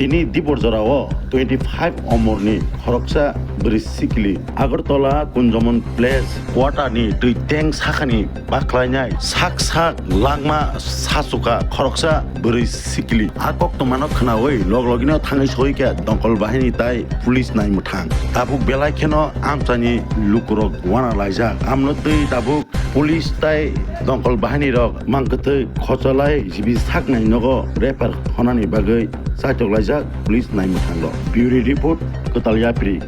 তিনি दिपरजराव 25 अमरनि खरकसा bridge सिकिलि Agartala कुंजमन place वाटारनि दै tank साखानि बाख्लायनाय साक साक लांमा सासुका खरकसा ब्रिज सिकिलि आकक्तमानो खोनावै लगलगिनो थाङै सयके दंकल बाहिनी ताइ पुलिस नायमो थां दाबुक बेलायखेनो आमचानि लुकुरक वाना लायजाक आमनो दै दाबुक पुलिस ताइ दंकल बाहिनी रक मांकतै खचलाय जिबि साक नायनगो रेपार खनानि बागै साइटक लायजाक पुलिस नायमो थांलो ब्यूरो रिपोर्ट कतालियाप्रि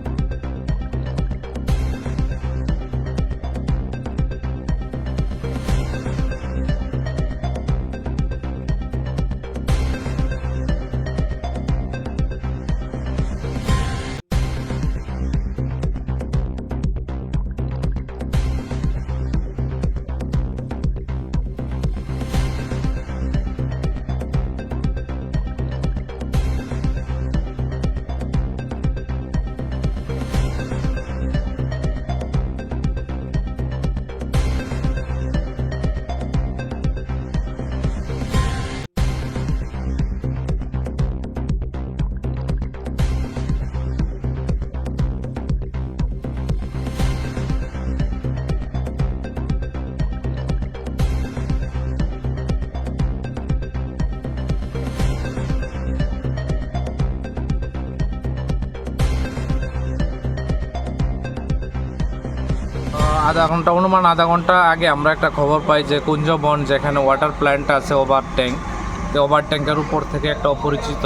অনুমান আধা ঘন্টা আগে আমরা একটা খবর পাই যে কুঞ্জবন যেখানে ওয়াটার প্ল্যান্ট আছে ওভার ট্যাঙ্কের উপর থেকে একটা অপরিচিত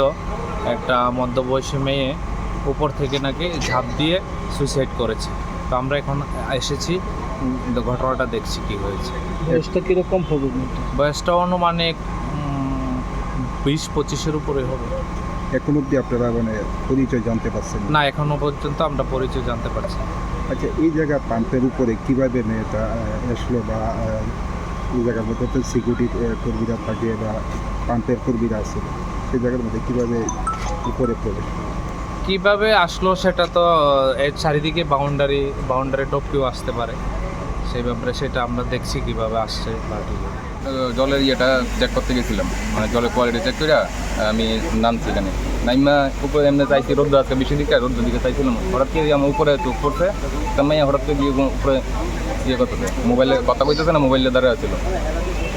একটা মধ্যবয়সী মেয়ে উপর থেকে নাকি ঝাঁপ দিয়ে সুইসাইড করেছে। তো আমরা এখন এসেছি, ঘটনাটা দেখছি কি হয়েছে। বয়সটা কীরকম হবে? বয়সটা অনুমানিক 20-25-এর উপরে হবে। এখন অবধি আপনারা মানে পরিচয় জানতে পারছেন না, এখনো পর্যন্ত আমরা পরিচয় জানতে পারছি। আচ্ছা, এই জায়গা পাম্পের উপরে কীভাবে মেয়েটা আসলো, বা এই জায়গার মধ্যে তো সিকিউরিটি কর্মীরা থাকে বা পাম্পের কর্মীরা আছে, সেই জায়গার মধ্যে কীভাবে উপরে প্রবেশ কীভাবে আসলো সেটা তো এর চারিদিকে বাউন্ডারি টপকেও আসতে পারে, সেই ব্যাপারে সেটা আমরা দেখছি কীভাবে আসছে। জলের ইয়েটা চেক করতে গেছিলাম, মানে জলের কোয়ালিটি চেক করে আমি নামছি এখানে নাইমা উপরে এমনি চাইছি রোদ্র আজকে বেশি দিকে রোদ্র দিকে চাইছিলাম, হঠাৎ করে আমার উপরে চোখ পড়ছে তাই হঠাৎ করে গিয়ে উপরে ইয়ে করতেছে, মোবাইলে কথা কইতেছে না, মোবাইলে দাঁড়া ছিল।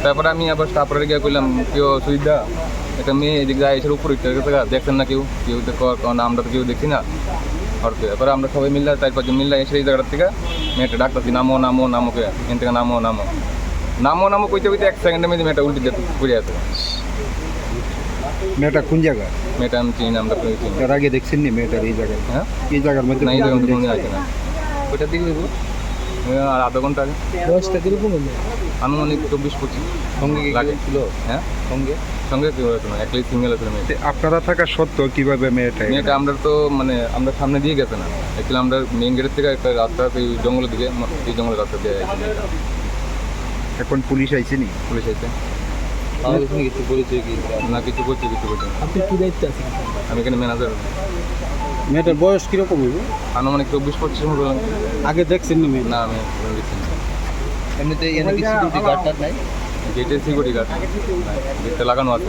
তারপরে আমি আবার তারপরে গিয়ে করলাম কেউ সুবিধা একটা মেয়ে এদিকে যায় এসে উপরে দেখছেন না কেউ দেখো না, আমরা তো কেউ দেখি না। হঠাৎ এরপরে আমরা সবাই মিললে 4-5 মিললে এসে এই জায়গাটার থেকে মেয়েটা ডাকতেছি নামোকে এখান থেকে নামো কইতে এক সেকেন্ডের মধ্যে মেয়েটা উল্টে যেতে পড়ে আছে। মেয়েটা কোন জায়গা? মেয়েটা আমি চিনি না, আমরা চিনি। তার আগে দেখছেন নি মেয়েটার এই জায়গায়? হ্যাঁ, এই জায়গার মধ্যে না, এই জায়গার মধ্যে আছে না। ওইটার দিকে দেবো আর আধা ঘন্টা আগে। বয়সটা কীরকম হলো? আনুমানিক 24-25। সঙ্গে লাগে ছিল? হ্যাঁ, সঙ্গে কেউ হতো না, একলাই সিঙ্গেল আছে মেয়েটা। আপনারা থাকা সত্ত্বেও কীভাবে মেয়েটা আমরা তো মানে আমরা সামনে দিয়ে গেছে না, অ্যাকচুয়ালি আমরা মেইন গেটের থেকে একটা রাস্তা এই জঙ্গলের দিকে, এই জঙ্গলের রাস্তা দিয়ে আইছি। এখন পুলিশ আইছে নি? পুলিশ আইছে কিছু পরিচয় কি না, কিছু করছে। আপনি কী দায়িত্বে আছেন? আমি এখানে ম্যানেজার। মেয়েটার বয়স কীরকম হইব? আনুমানিক 24-25 মতো। আগে দেখছেন নি মেয়ে? না, আমি দেখছি না। এমনিতে সিকিউরিটি গার্ডটার নাই, গেটে সিকিউরিটি গার্ড গেটে লাগানো আছে।